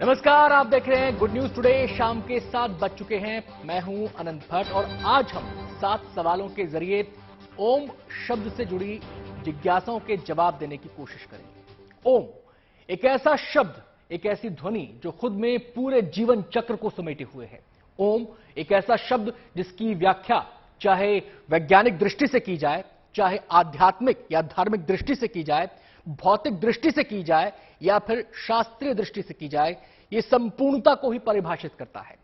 नमस्कार, आप देख रहे हैं गुड न्यूज टुडे। शाम के 7 बज चुके हैं। मैं हूं अनंत भट्ट और आज हम 7 सवालों के जरिए ओम शब्द से जुड़ी जिज्ञासाओं के जवाब देने की कोशिश करेंगे। ओम एक ऐसा शब्द, एक ऐसी ध्वनि जो खुद में पूरे जीवन चक्र को समेटे हुए है। ओम एक ऐसा शब्द जिसकी व्याख्या चाहे वैज्ञानिक दृष्टि से की जाए, चाहे आध्यात्मिक या धार्मिक दृष्टि से की जाए, भौतिक दृष्टि से की जाए या फिर शास्त्रीय दृष्टि से की जाए, यह संपूर्णता को ही परिभाषित करता है।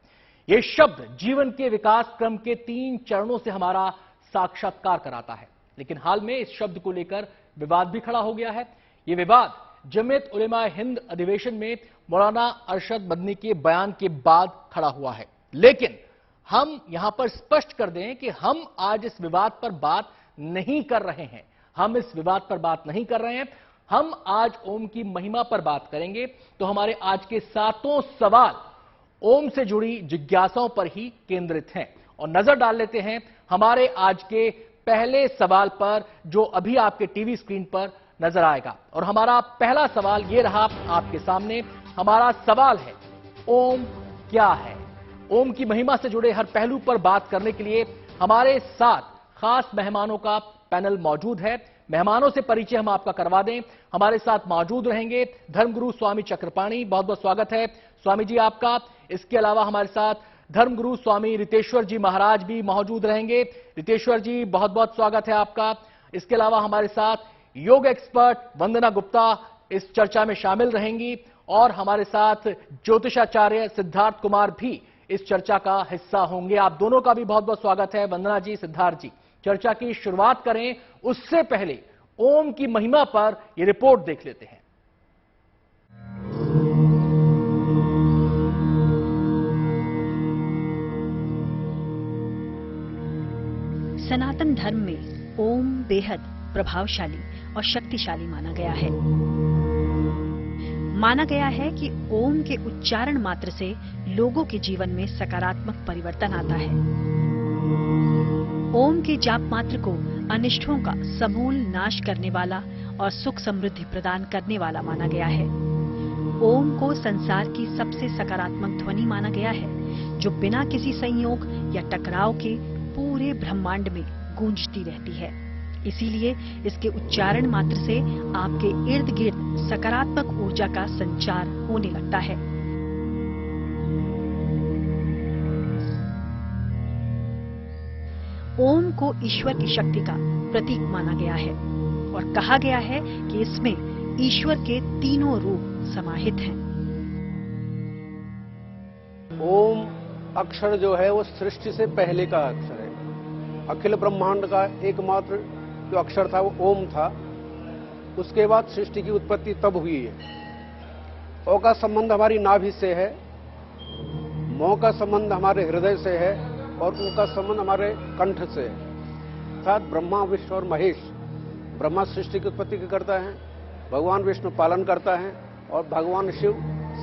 यह शब्द जीवन के विकास क्रम के 3 चरणों से हमारा साक्षात्कार कराता है। लेकिन हाल में इस शब्द को लेकर विवाद भी खड़ा हो गया है। यह विवाद जमीयत उलेमा हिंद अधिवेशन में मौलाना अरशद मदनी के बयान के बाद खड़ा हुआ है। लेकिन हम यहां पर स्पष्ट कर दें कि हम आज इस विवाद पर बात नहीं कर रहे हैं। हम इस विवाद पर बात नहीं कर रहे हैं। हम आज ओम की महिमा पर बात करेंगे। तो हमारे आज के 7 सवाल ओम से जुड़ी जिज्ञासाओं पर ही केंद्रित हैं। और नजर डाल लेते हैं हमारे आज के पहले सवाल पर, जो अभी आपके टीवी स्क्रीन पर नजर आएगा। और हमारा पहला सवाल यह रहा आपके सामने। हमारा सवाल है, ओम क्या है? ओम की महिमा से जुड़े हर पहलू पर बात करने के लिए हमारे साथ खास मेहमानों का पैनल मौजूद है। मेहमानों से परिचय हम आपका करवा दें। हमारे साथ मौजूद रहेंगे धर्मगुरु स्वामी चक्रपाणी, बहुत बहुत स्वागत है स्वामी जी आपका। इसके अलावा हमारे साथ धर्मगुरु स्वामी रितेश्वर जी महाराज भी मौजूद रहेंगे। रितेश्वर जी, बहुत बहुत स्वागत है आपका। इसके अलावा हमारे साथ योग एक्सपर्ट वंदना गुप्ता इस चर्चा में शामिल रहेंगी और हमारे साथ ज्योतिषाचार्य सिद्धार्थ कुमार भी इस चर्चा का हिस्सा होंगे। आप दोनों का भी बहुत बहुत स्वागत है, वंदना जी, सिद्धार्थ जी। चर्चा की शुरुआत करें उससे पहले ओम की महिमा पर यह रिपोर्ट देख लेते हैं। सनातन धर्म में ओम बेहद प्रभावशाली और शक्तिशाली माना गया है। माना गया है कि ओम के उच्चारण मात्र से लोगों के जीवन में सकारात्मक परिवर्तन आता है। ओम के जाप मात्र को अनिष्टों का समूल नाश करने वाला और सुख समृद्धि प्रदान करने वाला माना गया है। ओम को संसार की सबसे सकारात्मक ध्वनि माना गया है, जो बिना किसी संयोग या टकराव के पूरे ब्रह्मांड में गूंजती रहती है। इसीलिए इसके उच्चारण मात्र से आपके इर्द गिर्द सकारात्मक ऊर्जा का संचार होने लगता है। ओम को ईश्वर की शक्ति का प्रतीक माना गया है और कहा गया है कि इसमें ईश्वर के 3 रूप समाहित हैं। ओम अक्षर जो है वो सृष्टि से पहले का अक्षर है। अखिल ब्रह्मांड का एकमात्र जो अक्षर था वो ओम था। उसके बाद सृष्टि की उत्पत्ति तब हुई है। ओ का संबंध हमारी नाभि से है, मो का संबंध हमारे हृदय से है और उनका संबंध हमारे कंठ से है। अर्थात ब्रह्मा, विष्णु और महेश। ब्रह्मा सृष्टि की उत्पत्ति करता है, भगवान विष्णु पालन करता है और भगवान शिव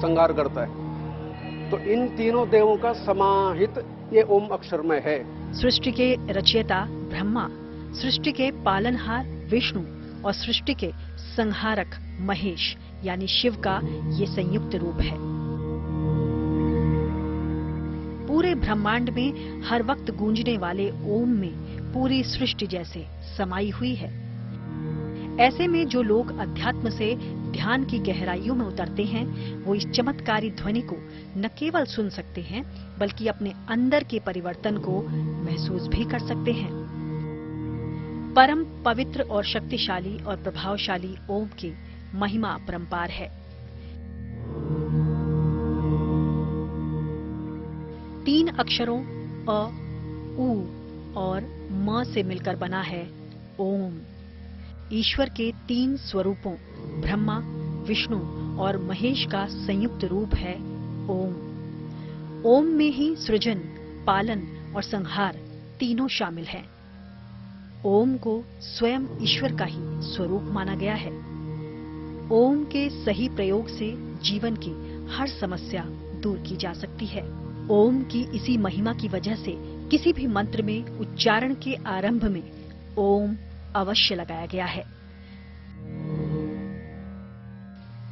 संहार करता है। तो इन तीनों देवों का समाहित ये ओम अक्षर में है। सृष्टि के रचयिता ब्रह्मा, सृष्टि के पालनहार विष्णु और सृष्टि के संहारक महेश यानी शिव का ये संयुक्त रूप है। पूरे ब्रह्मांड में हर वक्त गूंजने वाले ओम में पूरी सृष्टि जैसे समाई हुई है। ऐसे में जो लोग अध्यात्म से ध्यान की गहराइयों में उतरते हैं, वो इस चमत्कारी ध्वनि को न केवल सुन सकते हैं बल्कि अपने अंदर के परिवर्तन को महसूस भी कर सकते हैं। परम पवित्र और शक्तिशाली और प्रभावशाली ओम की महिमा अपरंपार है। 3 अक्षरों अ, उ और म से मिलकर बना है ओम। ईश्वर के 3 स्वरूपों ब्रह्मा, विष्णु और महेश का संयुक्त रूप है ओम। ओम में ही सृजन, पालन और संहार तीनों शामिल हैं। ओम को स्वयं ईश्वर का ही स्वरूप माना गया है। ओम के सही प्रयोग से जीवन की हर समस्या दूर की जा सकती है। ओम की इसी महिमा की वजह से किसी भी मंत्र में उच्चारण के आरंभ में ओम अवश्य लगाया गया है।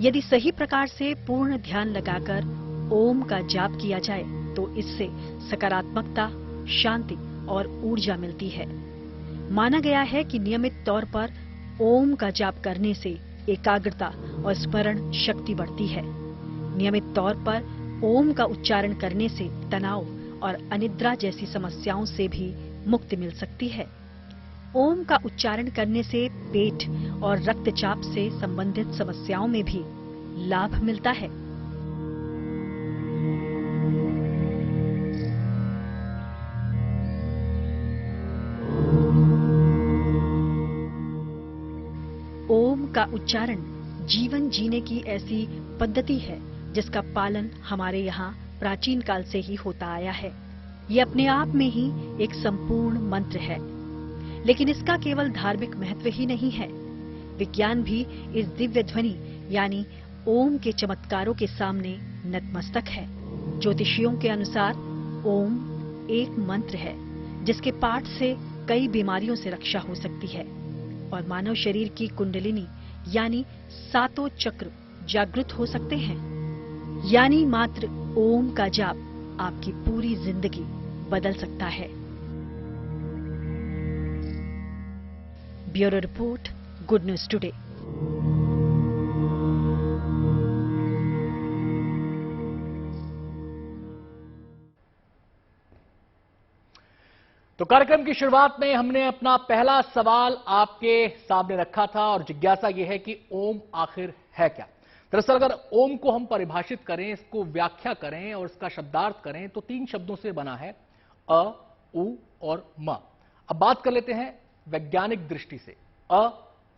यदि सही प्रकार से पूर्ण ध्यान लगाकर ओम का जाप किया जाए तो इससे सकारात्मकता, शांति और ऊर्जा मिलती है। माना गया है कि नियमित तौर पर ओम का जाप करने से एकाग्रता और स्मरण शक्ति बढ़ती है। नियमित तौर पर ओम का उच्चारण करने से तनाव और अनिद्रा जैसी समस्याओं से भी मुक्ति मिल सकती है। ओम का उच्चारण करने से पेट और रक्तचाप से संबंधित समस्याओं में भी लाभ मिलता है। ओम का उच्चारण जीवन जीने की ऐसी पद्धति है जिसका पालन हमारे यहाँ प्राचीन काल से ही होता आया है। ये अपने आप में ही एक संपूर्ण मंत्र है, लेकिन इसका केवल धार्मिक महत्व ही नहीं है। विज्ञान भी इस दिव्य ध्वनि यानी ओम के चमत्कारों के सामने नतमस्तक है। ज्योतिषियों के अनुसार ओम एक मंत्र है जिसके पाठ से कई बीमारियों से रक्षा हो सकती है और मानव शरीर की कुंडलिनी यानी सातों चक्र जागृत हो सकते हैं। यानी मात्र ओम का जाप आपकी पूरी जिंदगी बदल सकता है। Bureau report, good news today. तो कार्यक्रम की शुरुआत में हमने अपना पहला सवाल आपके सामने रखा था और जिज्ञासा यह है कि ओम आखिर है क्या। दरअसल अगर ओम को हम परिभाषित करें, इसको व्याख्या करें और इसका शब्दार्थ करें तो 3 शब्दों से बना है, अ, उ और म। अब बात कर लेते हैं वैज्ञानिक दृष्टि से। अ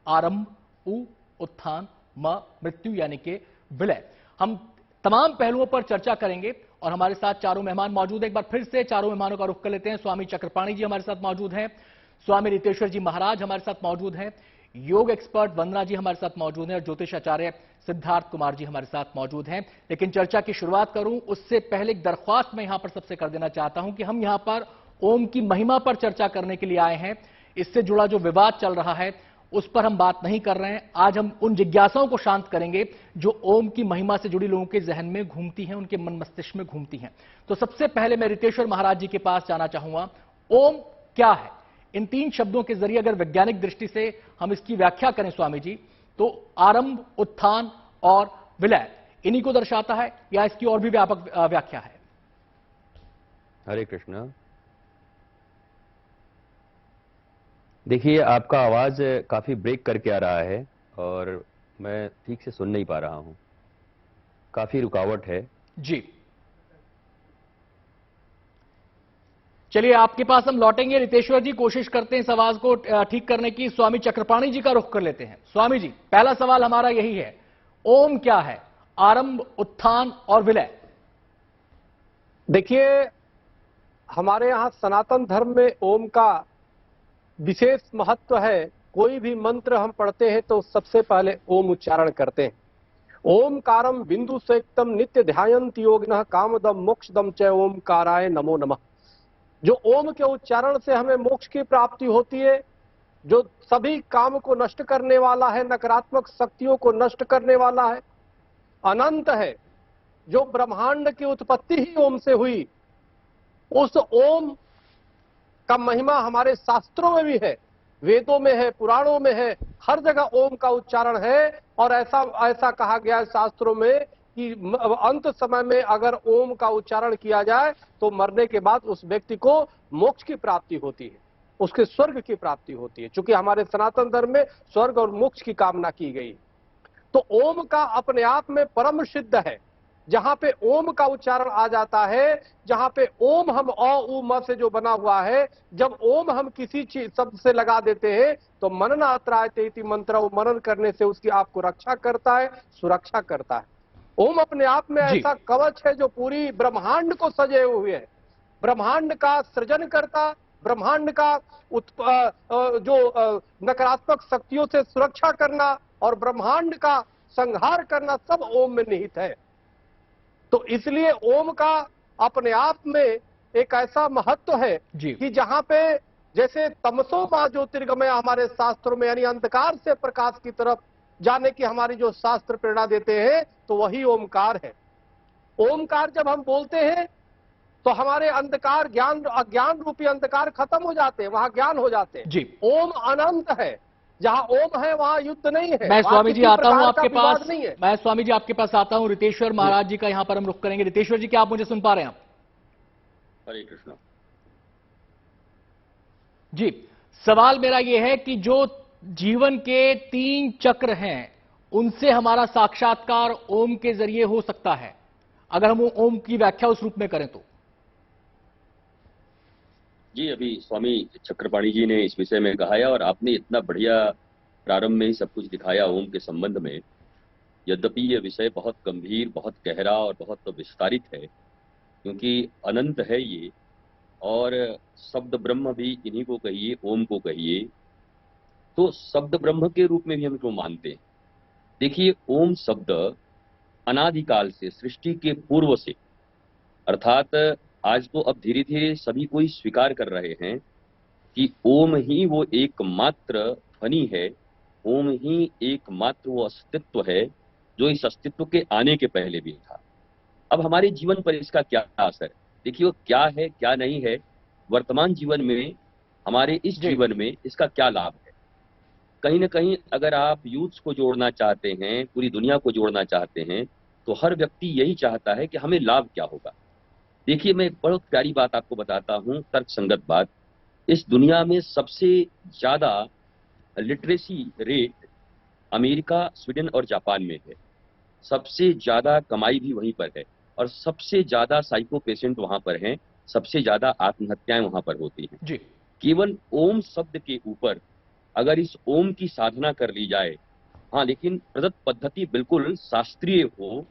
आरंभ, उ उत्थान, म मृत्यु यानी कि विलय। हम तमाम पहलुओं पर चर्चा करेंगे और हमारे साथ चारों मेहमान मौजूद हैं। एक बार फिर से चारों मेहमानों का रुख कर लेते हैं। स्वामी चक्रपाणी जी हमारे साथ मौजूद हैं, स्वामी रितेश्वर जी महाराज हमारे साथ मौजूद हैं, योग एक्सपर्ट वंदना जी हमारे साथ मौजूद हैं और ज्योतिष आचार्य सिद्धार्थ कुमार जी हमारे साथ मौजूद हैं। लेकिन चर्चा की शुरुआत करूं उससे पहले एक दरख्वास्त मैं यहां पर सबसे कर देना चाहता हूं कि हम यहां पर ओम की महिमा पर चर्चा करने के लिए आए हैं। इससे जुड़ा जो विवाद चल रहा है उस पर हम बात नहीं कर रहे हैं। आज हम उन जिज्ञासाओं को शांत करेंगे जो ओम की महिमा से जुड़ी लोगों के जहन में घूमती हैं, उनके मन मस्तिष्क में घूमती हैं। तो सबसे पहले मैं रितेश्वर महाराज जी के पास जाना चाहूंगा। ओम क्या है? इन 3 शब्दों के जरिए अगर वैज्ञानिक दृष्टि से हम इसकी व्याख्या करें स्वामी जी, तो आरंभ, उत्थान और विलय इन्हीं को दर्शाता है या इसकी और भी व्यापक व्याख्या है? हरे कृष्ण। देखिए, आपका आवाज काफी ब्रेक करके आ रहा है और मैं ठीक से सुन नहीं पा रहा हूं, काफी रुकावट है जी। चलिए आपके पास हम लौटेंगे। रितेश्वर जी कोशिश करते हैं इस आवाज को ठीक करने की। स्वामी चक्रपाणी जी का रुख कर लेते हैं। स्वामी जी, पहला सवाल हमारा यही है, ओम क्या है? आरंभ, उत्थान और विलय। देखिए, हमारे यहाँ सनातन धर्म में ओम का विशेष महत्व है। कोई भी मंत्र हम पढ़ते हैं तो सबसे पहले ओम उच्चारण करते हैं। ओमकारम बिंदु सेक्तम नित्य ध्यायन्ति योगिनः कामदम मोक्षदम च ओमकाराय नमो नमः। जो ओम के उच्चारण से हमें मोक्ष की प्राप्ति होती है, जो सभी काम को नष्ट करने वाला है, नकारात्मक शक्तियों को नष्ट करने वाला है, अनंत है, जो ब्रह्मांड की उत्पत्ति ही ओम से हुई, उस ओम का महिमा हमारे शास्त्रों में भी है, वेदों में है, पुराणों में है, हर जगह ओम का उच्चारण है। और ऐसा कहा गया है शास्त्रों में कि अंत समय में अगर ओम का उच्चारण किया जाए तो मरने के बाद उस व्यक्ति को मोक्ष की प्राप्ति होती है, उसके स्वर्ग की प्राप्ति होती है। चूंकि हमारे सनातन धर्म में स्वर्ग और मोक्ष की कामना की गई, तो ओम का अपने आप में परम सिद्ध है। जहां पे ओम का उच्चारण आ जाता है, जहां पे ओम हम अ उ म से जो बना हुआ है, जब ओम हम किसी चीज शब्द से लगा देते हैं तो मननात्रायते इति मंत्र, वो मनन करने से उसकी आपको रक्षा करता है, सुरक्षा करता है। ओम अपने आप में ऐसा कवच है जो पूरी ब्रह्मांड को सजे हुए है। ब्रह्मांड का सृजन करता, ब्रह्मांड का जो नकारात्मक शक्तियों से सुरक्षा करना और ब्रह्मांड का संहार करना सब ओम में निहित है। तो इसलिए ओम का अपने आप में एक ऐसा महत्व है कि जहां पे जैसे तमसो मा ज्योतिर्गमय हमारे शास्त्रों में, यानी अंधकार से प्रकाश की तरफ जाने की हमारी जो शास्त्र प्रेरणा देते हैं, तो वही ओमकार है। ओमकार जब हम बोलते हैं तो हमारे अंधकार, ज्ञान, अज्ञान रूपी अंधकार खत्म हो जाते हैं, वहां ज्ञान हो जाते हैं। जी। ओम अनंत है, जहां ओम है वहां युद्ध नहीं है। मैं वहां स्वामी जी किसी आता हूं प्रकार आपके का विवाद पास, नहीं है। मैं स्वामी जी आपके पास आता हूं। रितेश्वर महाराज जी का यहां पर हम रुख करेंगे। रितेश्वर जी, क्या आप मुझे सुन पा रहे हैं? आप? हरे कृष्णा। जी, सवाल मेरा यह है कि जो जीवन के 3 चक्र हैं, उनसे हमारा साक्षात्कार ओम के जरिए हो सकता है, अगर हम ओम की व्याख्या उस रूप में करें तो? जी, अभी स्वामी चक्रपाणी जी ने इस विषय में कहा है और आपने इतना बढ़िया प्रारंभ में ही सब कुछ दिखाया ओम के संबंध में। यद्यपि यह विषय बहुत गंभीर, बहुत गहरा और बहुत विस्तारित है, क्योंकि अनंत है ये, और शब्द ब्रह्म भी इन्हीं को कहिए, ओम को कहिए, तो शब्द ब्रह्म के रूप में भी हम इसको मानते हैं। देखिए, ओम शब्द अनादिकाल से, सृष्टि के पूर्व से, अर्थात आज तो अब धीरे धीरे सभी कोई स्वीकार कर रहे हैं कि ओम ही वो एकमात्र ध्वनि है, ओम ही एकमात्र वो अस्तित्व है जो इस अस्तित्व के आने के पहले भी था। अब हमारे जीवन पर इसका क्या असर है? देखिए, वो क्या है, क्या नहीं है, वर्तमान जीवन में, हमारे इस जीवन में इसका क्या लाभ है। कहीं ना कहीं अगर आप यूथ्स को जोड़ना चाहते हैं, पूरी दुनिया को जोड़ना चाहते हैं, तो हर व्यक्ति यही चाहता है कि हमें लाभ क्या होगा। देखिए, मैं एक बहुत प्यारी बात आपको बताता हूं, तर्कसंगत बात। इस दुनिया में सबसे ज्यादा लिटरेसी रेट अमेरिका, स्वीडन और जापान में है। सबसे ज्यादा कमाई भी वहीं पर है, और सबसे ज्यादा साइको पेशेंट वहां पर हैं, सबसे ज्यादा आत्महत्याएं वहां पर होती हैं। जी। केवल ओम शब्द के ऊपर अगर इस ओम की साधना कर ली जाए, हाँ, लेकिन प्रदत्त पद्धति बिल्कुल शास्त्रीय हो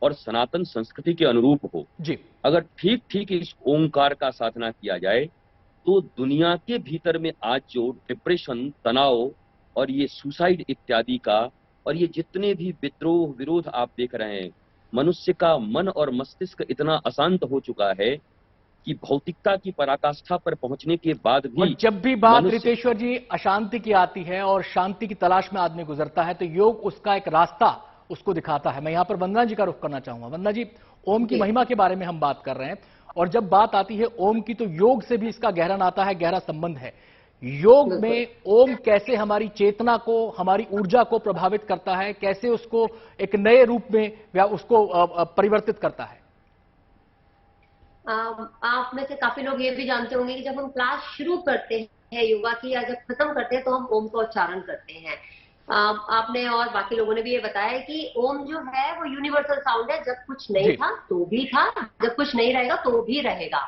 और सनातन संस्कृति के अनुरूप हो। जी। अगर ठीक ठीक इस ओंकार का साधना किया जाए, तो दुनिया के भीतर में आज जो डिप्रेशन, तनाव और ये सुसाइड इत्यादि का, और ये जितने भी विद्रोह, विरोध आप देख रहे हैं, मनुष्य का मन और मस्तिष्क इतना अशांत हो चुका है कि भौतिकता की पराकाष्ठा पर पहुंचने के बाद और भी जब भी बात मनुष्य, रितेश्वर जी अशांति की आती है और शांति की तलाश में आदमी गुजरता है, तो योग उसका एक रास्ता उसको दिखाता है। मैं यहां पर वंदना जी का रुख करना चाहूंगा। वंदना जी, ओम की महिमा के बारे में हम बात कर रहे हैं, और जब बात आती है ओम की, तो योग से भी इसका गहरा नाता है, गहरा संबंध है। योग में ओम कैसे हमारी चेतना को, हमारी ऊर्जा को प्रभावित करता है, कैसे उसको एक नए रूप में या उसको परिवर्तित करता है? आप में से काफी लोग ये भी जानते होंगे कि जब हम क्लास शुरू करते हैं योगा की, या जब खत्म करते हैं, तो हम ओम का उच्चारण करते हैं। आपने और बाकी लोगों ने भी ये बताया है कि ओम जो है वो यूनिवर्सल साउंड है। जब कुछ नहीं था तो भी था, जब कुछ नहीं रहेगा तो भी रहेगा।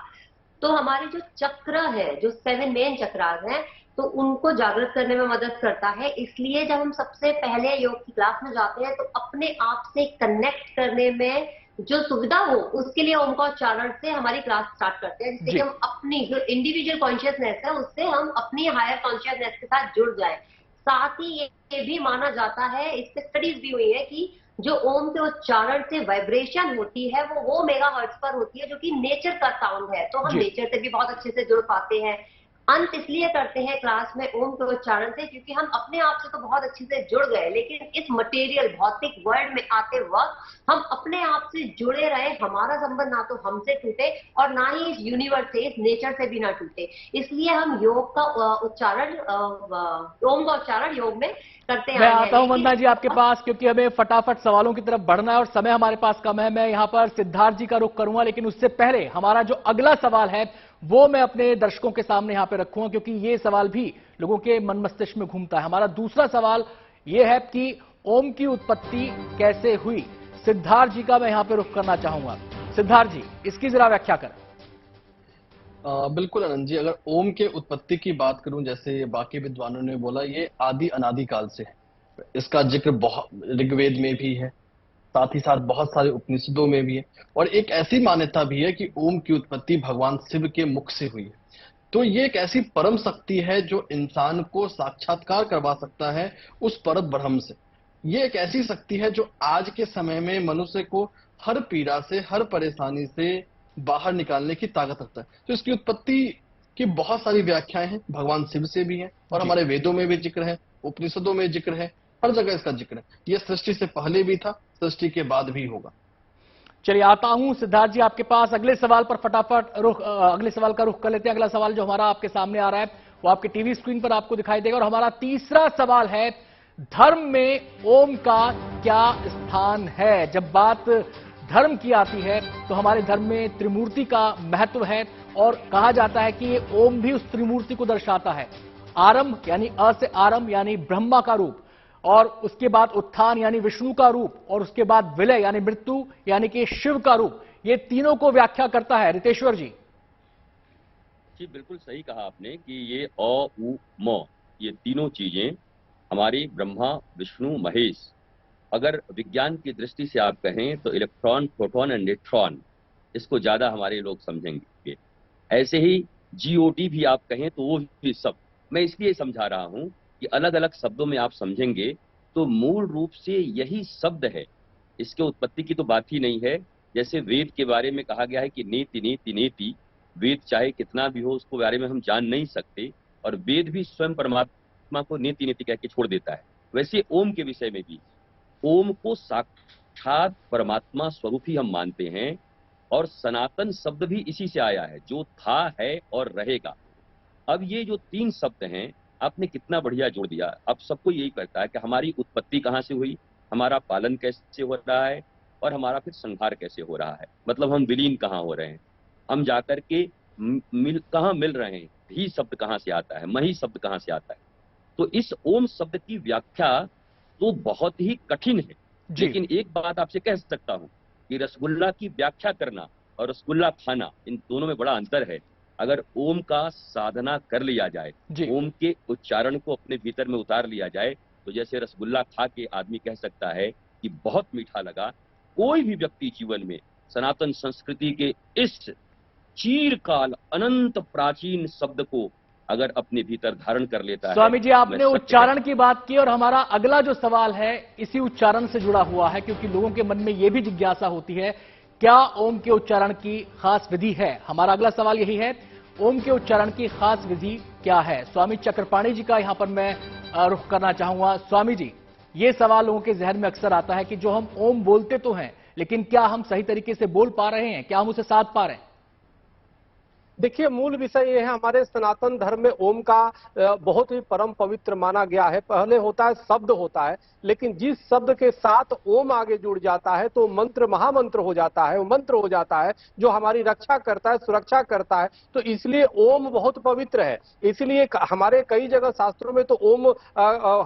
तो हमारे जो चक्र है, जो 7 मेन चक्रास हैं, तो उनको जागृत करने में मदद करता है। इसलिए जब हम सबसे पहले योग की क्लास में जाते हैं, तो अपने आप से कनेक्ट करने में जो सुविधा हो, उसके लिए ओम का उच्चारण से हमारी क्लास स्टार्ट करते हैं, जिससे कि हम अपनी जो इंडिविजुअल कॉन्शियसनेस है, उससे हम अपनी हायर कॉन्शियसनेस के साथ जुड़ जाए। साथ ही ये भी माना जाता है, इस पे स्टडीज भी हुई है, कि जो ओम के उच्चारण से वाइब्रेशन होती है, वो मेगा हर्ट्ज पर होती है, जो कि नेचर का साउंड है। तो हम नेचर से भी बहुत अच्छे से जुड़ पाते हैं। अंत इसलिए करते हैं क्लास में ओम के उच्चारण से, क्योंकि हम अपने आप से तो बहुत अच्छे से जुड़ गए, लेकिन इस मटेरियल भौतिक वर्ल्ड में आते वक्त हम अपने आप से जुड़े रहे, हमारा संबंध ना तो हमसे टूटे और ना ही इस यूनिवर्स से, इस नेचर से भी ना टूटे। इसलिए हम योग का उच्चारण, ओम का उच्चारण योग में करते हैं। मैं आता हूं वंदना जी आपके पास, क्योंकि हमें फटाफट सवालों की तरफ बढ़ना है और समय हमारे पास कम है। मैं यहां पर सिद्धार्थ जी का रुख करूंगा, लेकिन उससे पहले हमारा जो अगला सवाल है वो मैं अपने दर्शकों के सामने यहां पर रखूंगा, क्योंकि ये सवाल भी लोगों के मन मस्तिष्क में घूमता है। हमारा दूसरा सवाल यह है कि ओम की उत्पत्ति कैसे हुई। सिद्धार्थ जी का मैं यहां पर रुख करना चाहूंगा। सिद्धार्थ जी, इसकी जरा व्याख्या करें। बिल्कुल आनंद जी, अगर ओम के उत्पत्ति की बात करूं, जैसे बाकी विद्वानों ने बोला, ये आदि अनादिकाल से है। इसका जिक्र बहुत ऋग्वेद में भी है, साथ ही साथ बहुत सारे उपनिषदों में भी है, और एक ऐसी मान्यता भी है कि ओम की उत्पत्ति भगवान शिव के मुख से हुई है। तो ये एक ऐसी परम शक्ति है जो इंसान को साक्षात्कार करवा सकता है उस पर ब्रह्म से। ये एक ऐसी शक्ति है जो आज के समय में मनुष्य को हर पीड़ा से, हर परेशानी से बाहर निकालने की ताकत रखता है। तो इसकी उत्पत्ति की बहुत सारी व्याख्याएं हैं, भगवान शिव से भी है, और हमारे वेदों में भी जिक्र है, उपनिषदों में जिक्र है, हर जगह इसका जिक्र है। ये सृष्टि से पहले भी था, सृष्टि के बाद भी होगा। चलिए आता हूं सिद्धार्थ जी आपके पास अगले सवाल पर फटाफट अगले सवाल का रुख कर लेते हैं। अगला सवाल जो हमारा आपके सामने आ रहा है वो आपके टीवी स्क्रीन पर आपको दिखाई देगा और हमारा तीसरा सवाल है, धर्म में ओम का क्या स्थान है? जब बात धर्म की आती है तो हमारे धर्म में त्रिमूर्ति का महत्व है और कहा जाता है कि ये ओम भी उस त्रिमूर्ति को दर्शाता है। आरंभ यानी अ से आरंभ यानी ब्रह्मा का रूप, और उसके बाद उत्थान यानी विष्णु का रूप, और उसके बाद विलय यानी मृत्यु यानी कि शिव का रूप। ये तीनों को व्याख्या करता है रितेश्वर जी। जी बिल्कुल सही कहा आपने कि ये अ उ म ये तीनों चीजें हमारी ब्रह्मा विष्णु महेश, अगर विज्ञान की दृष्टि से आप कहें तो इलेक्ट्रॉन प्रोटॉन एंड न्यूट्रॉन, इसको ज्यादा हमारे लोग समझेंगे। ऐसे ही जीओटी भी आप कहें तो वो भी सब, मैं इसलिए समझा रहा हूं कि अलग अलग शब्दों में आप समझेंगे तो मूल रूप से यही शब्द है। इसके उत्पत्ति की तो बात ही नहीं है। जैसे वेद के बारे में कहा गया है कि नेति नेति नेति, वेद चाहे कितना भी हो उसको बारे में हम जान नहीं सकते, और वेद भी स्वयं परमात्मा को नेति नेति कह के छोड़ देता है। वैसे ओम के विषय में भी ओम को साक्षात परमात्मा स्वरूप ही हम मानते हैं, और सनातन शब्द भी इसी से आया है, जो था है और रहेगा। अब ये जो तीन शब्द हैं आपने कितना बढ़िया जोड़ दिया। अब सबको यही कहता है कि हमारी उत्पत्ति कहाँ से हुई, हमारा पालन कैसे हो रहा है, और हमारा फिर संहार कैसे हो रहा है। मतलब हम विलीन कहाँ हो रहे हैं, हम जाकर के कहाँ मिल रहे हैं, भी शब्द कहाँ से आता है, मही शब्द कहाँ से आता है। तो इस ओम शब्द की व्याख्या तो बहुत ही कठिन है, लेकिन एक बात आपसे कह सकता हूं कि रसगुल्ला की व्याख्या करना और रसगुल्ला खाना, इन दोनों में बड़ा अंतर है। अगर ओम का साधना कर लिया जाए, ओम के उच्चारण को अपने भीतर में उतार लिया जाए, तो जैसे रसगुल्ला खा के आदमी कह सकता है कि बहुत मीठा लगा। कोई भी व्यक्ति जीवन में सनातन संस्कृति के इस चीरकाल अनंत प्राचीन शब्द को अगर अपने भीतर धारण कर लेता है। स्वामी जी आपने उच्चारण की बात की और हमारा अगला जो सवाल है इसी उच्चारण से जुड़ा हुआ है, क्योंकि लोगों के मन में यह भी जिज्ञासा होती है क्या ओम के उच्चारण की खास विधि है। हमारा अगला सवाल यही है, ओम के उच्चारण की खास विधि क्या है? स्वामी चक्रपाणी जी का यहां पर मैं रुख करना चाहूंगा। स्वामी जी, ये सवाल लोगों के जहन में अक्सर आता है कि जो हम ओम बोलते तो हैं, लेकिन क्या हम सही तरीके से बोल पा रहे हैं, क्या हम उसे साध पा रहे हैं? देखिए, मूल विषय ये है, हमारे सनातन धर्म में ओम का बहुत ही परम पवित्र माना गया है। पहले होता है शब्द होता है, लेकिन जिस शब्द के साथ ओम आगे जुड़ जाता है तो मंत्र महामंत्र हो जाता है, वो मंत्र हो जाता है जो हमारी रक्षा करता है, सुरक्षा करता है। तो इसलिए ओम बहुत पवित्र है। इसलिए हमारे कई जगह शास्त्रों में तो ओम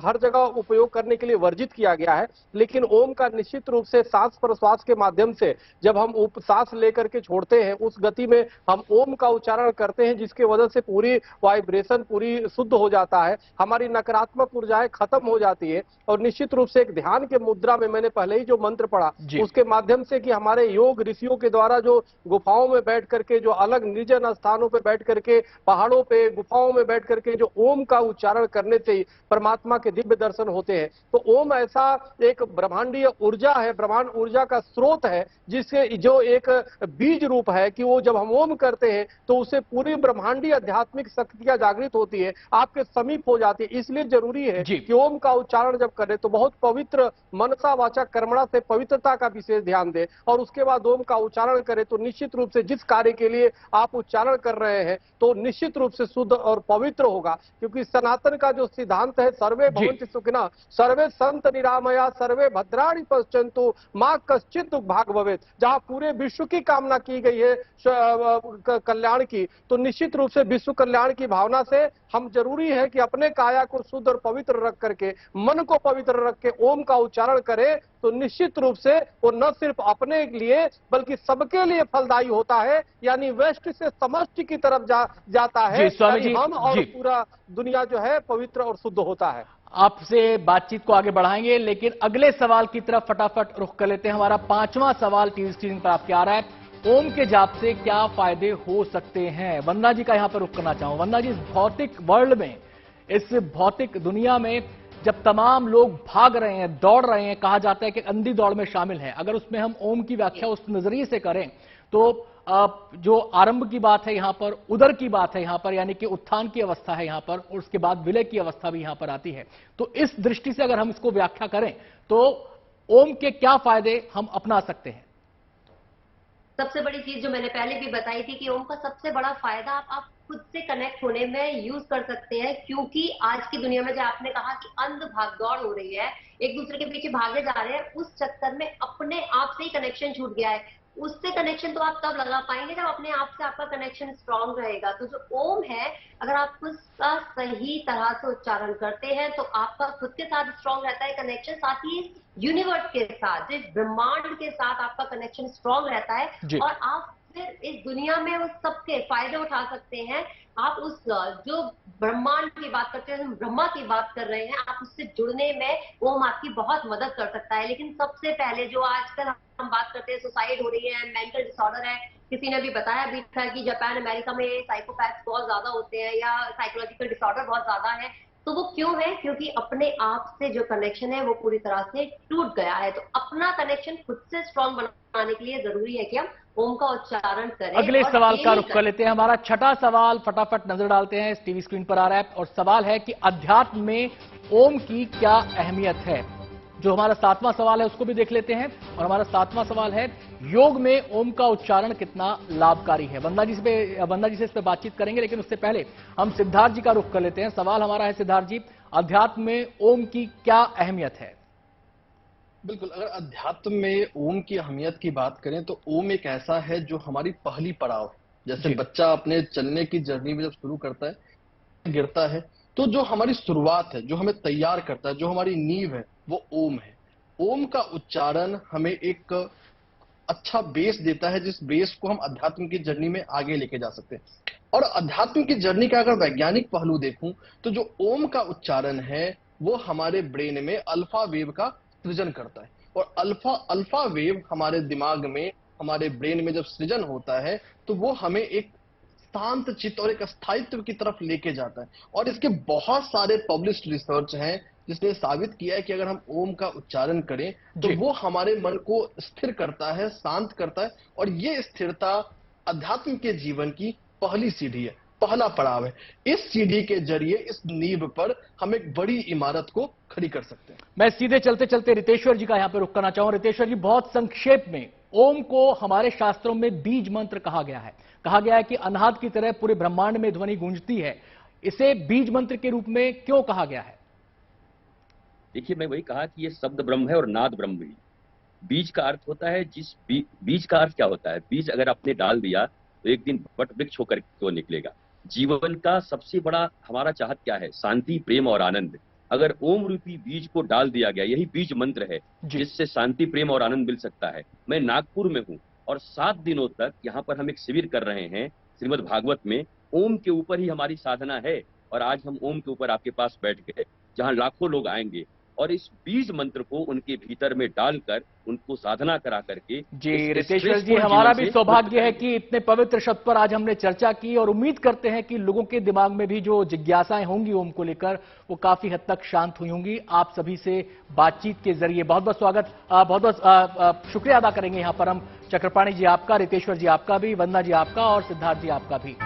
हर जगह उपयोग करने के लिए वर्जित किया गया है, लेकिन ओम का निश्चित रूप से सांस प्रश्वास के माध्यम से जब हम सांस लेकर के छोड़ते हैं, उस गति में हम ओम का उच्चारण करते हैं, जिसके वजह से पूरी वाइब्रेशन पूरी शुद्ध हो जाता है, हमारी नकारात्मक ऊर्जाएं खत्म हो जाती है। और निश्चित रूप से एक ध्यान के मुद्रा में मैंने पहले ही जो मंत्र पढ़ा उसके माध्यम से कि हमारे योग ऋषियों के द्वारा जो गुफाओं में बैठ करके, जो अलग निर्जन स्थानों पे बैठ करके, पहाड़ों पे गुफाओं में बैठ करके जो ओम का उच्चारण करने से ही परमात्मा के दिव्य दर्शन होते हैं। तो ओम ऐसा एक ब्रह्मांडीय ऊर्जा है, ब्रह्मांड ऊर्जा का स्रोत है, जिससे जो एक बीज रूप है कि वो जब हम ओम करते हैं तो उससे पूरी ब्रह्मांडीय आध्यात्मिक शक्तियां जागृत होती है, आपके समीप हो जाती है। इसलिए जरूरी है कि ओम का उच्चारण जब करें तो बहुत पवित्र मनसा वाचा कर्मणा से पवित्रता का विशेष ध्यान दें, और उसके बाद ओम का उच्चारण करें तो निश्चित रूप से जिस कार्य के लिए आप उच्चारण कर रहे हैं तो निश्चित रूप से शुद्ध और पवित्र होगा। क्योंकि सनातन का जो सिद्धांत है, सर्वे भवन्ति सुखिनः सर्वे संत निरामया सर्वे भद्राणि पश्यन्तु मां कश्चित् दुःख भाग भवेत्, जहां पूरे विश्व की कामना की गई है कल्याण की, तो निश्चित रूप से विश्व कल्याण की भावना से हम जरूरी है कि अपने काया को शुद्ध और पवित्र रख करके, मन को पवित्र रख के ओम का उच्चारण करें, तो निश्चित रूप से वो न सिर्फ अपने लिए बल्कि सबके लिए फलदायी होता है। यानी वेस्ट से समष्टि की तरफ जाता है, यानी हम और पूरा दुनिया जो है पवित्र और शुद्ध होता है। आपसे बातचीत को आगे बढ़ाएंगे, लेकिन अगले सवाल की तरफ फटाफट रुख कर लेते हैं। हमारा 5वां सवाल टीवी स्क्रीन पर आपके आ रहा है, ओम के जाप से क्या फायदे हो सकते हैं? वंदना जी का यहां पर रुख करना चाहूं। वंदना जी, इस भौतिक वर्ल्ड में, इस भौतिक दुनिया में जब तमाम लोग भाग रहे हैं, दौड़ रहे हैं, कहा जाता है कि अंधी दौड़ में शामिल है, अगर उसमें हम ओम की व्याख्या उस नजरिए से करें तो जो आरंभ की बात है यहां पर, उदर की बात है यहां पर, यानी कि उत्थान की अवस्था है यहां पर, और उसके बाद विलय की अवस्था भी यहां पर आती है। तो इस दृष्टि से अगर हम इसको व्याख्या करें तो ओम के क्या फायदे हम अपना सकते हैं? सबसे बड़ी चीज जो मैंने पहले भी बताई थी कि ओम का सबसे बड़ा फायदा आप खुद से कनेक्ट होने में यूज कर सकते हैं, क्योंकि आज की दुनिया में जो आपने कहा कि अंध भागदौड़ हो रही है, एक दूसरे के पीछे भागे जा रहे हैं, उस चक्कर में अपने आप से ही कनेक्शन छूट गया है। उससे कनेक्शन तो आप तब लगा पाएंगे जब अपने आप से आपका कनेक्शन स्ट्रांग रहेगा। तो जो ओम है, अगर आप उसका सही तरह से उच्चारण करते हैं तो आपका खुद के साथ स्ट्रांग रहता है कनेक्शन, साथ ही यूनिवर्स के साथ, जिस ब्रह्मांड के साथ आपका कनेक्शन स्ट्रांग रहता है, और आप फिर इस दुनिया में उस सबके फायदे उठा सकते हैं। आप उस जो ब्रह्मांड की बात करते हैं, हम ब्रह्मा की बात कर रहे हैं, आप उससे जुड़ने में ओम आपकी बहुत मदद कर सकता है। लेकिन सबसे पहले जो आजकल हम बात करते हैं, सुसाइड हो रही है, मेंटल डिसऑर्डर है, किसी ने भी बताया भी था कि जापान अमेरिका में साइकोपैथ्स बहुत ज्यादा होते हैं या साइकोलॉजिकल डिसऑर्डर बहुत ज्यादा है। तो वो क्यों है? क्योंकि अपने आप से जो कनेक्शन है वो पूरी तरह से टूट गया है। तो अपना कनेक्शन खुद से स्ट्रांग बनाने के लिए जरूरी है कि हम ओम का उच्चारण करें। अगले और सवाल का यही रुख कर लेते हैं। हमारा छठा सवाल फटाफट नजर डालते हैं, टीवी स्क्रीन पर आ रहा है, और सवाल है कि अध्यात्म में ओम की क्या अहमियत है। जो हमारा सातवां सवाल है उसको भी देख लेते हैं, और हमारा सातवां सवाल है योग में ओम का उच्चारण कितना लाभकारी है। वंदना जी से इस पर बातचीत करेंगे, लेकिन उससे पहले हम सिद्धार्थ जी का रुख कर लेते हैं। सवाल हमारा है सिद्धार्थ जी, अध्यात्म में ओम की क्या अहमियत है? बिल्कुल, अगर अध्यात्म में ओम की अहमियत की बात करें तो ओम एक ऐसा है जो हमारी पहली पड़ाव है। जैसे बच्चा अपने चलने की जर्नी में जब शुरू करता है, गिरता है, तो जो हमारी शुरुआत है, जो हमें तैयार करता है, जो हमारी नींव है, वो ओम है। ओम का उच्चारण हमें एक अच्छा बेस देता है, जिस बेस को हम अध्यात्म की जर्नी में आगे लेके जा सकते हैं। और अध्यात्म की जर्नी का अगर वैज्ञानिक पहलू देखूं तो जो ओम का उच्चारण है वो हमारे ब्रेन में अल्फा वेव का सृजन करता है, और अल्फा वेव हमारे दिमाग में, हमारे ब्रेन में जब सृजन होता है तो वो हमें एक शांत चित्त और एक स्थायित्व की तरफ लेके जाता है। और इसके बहुत सारे पब्लिश्ड रिसर्च हैं जिसने साबित किया है कि अगर हम ओम का उच्चारण करें तो वो हमारे मन को स्थिर करता है, शांत करता है, और ये स्थिरता अध्यात्म के जीवन की पहली सीढ़ी है, पहला पड़ाव है। इस सीढ़ी के जरिए, इस नींव पर हम एक बड़ी इमारत को खड़ी कर सकते हैं। मैं सीधे चलते चलते रितेश्वर जी का यहां पर रुक करना चाहूंगा। रितेश्वर जी, बहुत संक्षेप में, ओम को हमारे शास्त्रों में बीज मंत्र कहा गया है। कहा गया है कि अनाहत की तरह पूरे ब्रह्मांड में ध्वनि गूंजती है। इसे बीज मंत्र के रूप में क्यों कहा गया है? देखिए, मैं वही कहा कि ये शब्द ब्रह्म है और नाद ब्रह्म भी। बीज का अर्थ होता है बीज का अर्थ क्या होता है? बीज अगर आपने डाल दिया तो एक दिन वट वृक्ष होकर तो निकलेगा। जीवन का सबसे बड़ा हमारा चाहत क्या है? शांति, प्रेम और आनंद। अगर ओम रूपी बीज को डाल दिया गया, यही बीज मंत्र है जिससे शांति, प्रेम और आनंद मिल सकता है। मैं नागपुर में हूँ और 7 दिनों तक यहाँ पर हम एक शिविर कर रहे हैं श्रीमद् भागवत में। ओम के ऊपर ही हमारी साधना है, और आज हम ओम के ऊपर आपके पास बैठ गए, जहाँ लाखों लोग आएंगे और इस बीज मंत्र को उनके भीतर में डालकर उनको साधना करा करके। जी रितेश्वर जी, हमारा भी सौभाग्य है कि इतने पवित्र शब्द पर आज हमने चर्चा की, और उम्मीद करते हैं कि लोगों के दिमाग में भी जो जिज्ञासाएं होंगी ओम को लेकर, वो काफी हद तक शांत हुई होंगी आप सभी से बातचीत के जरिए। बहुत बहुत स्वागत, बहुत बहुत शुक्रिया अदा करेंगे यहां पर हम। चक्रपाणी जी आपका, रितेश्वर जी आपका भी, वंदना जी आपका, और सिद्धार्थ जी आपका भी।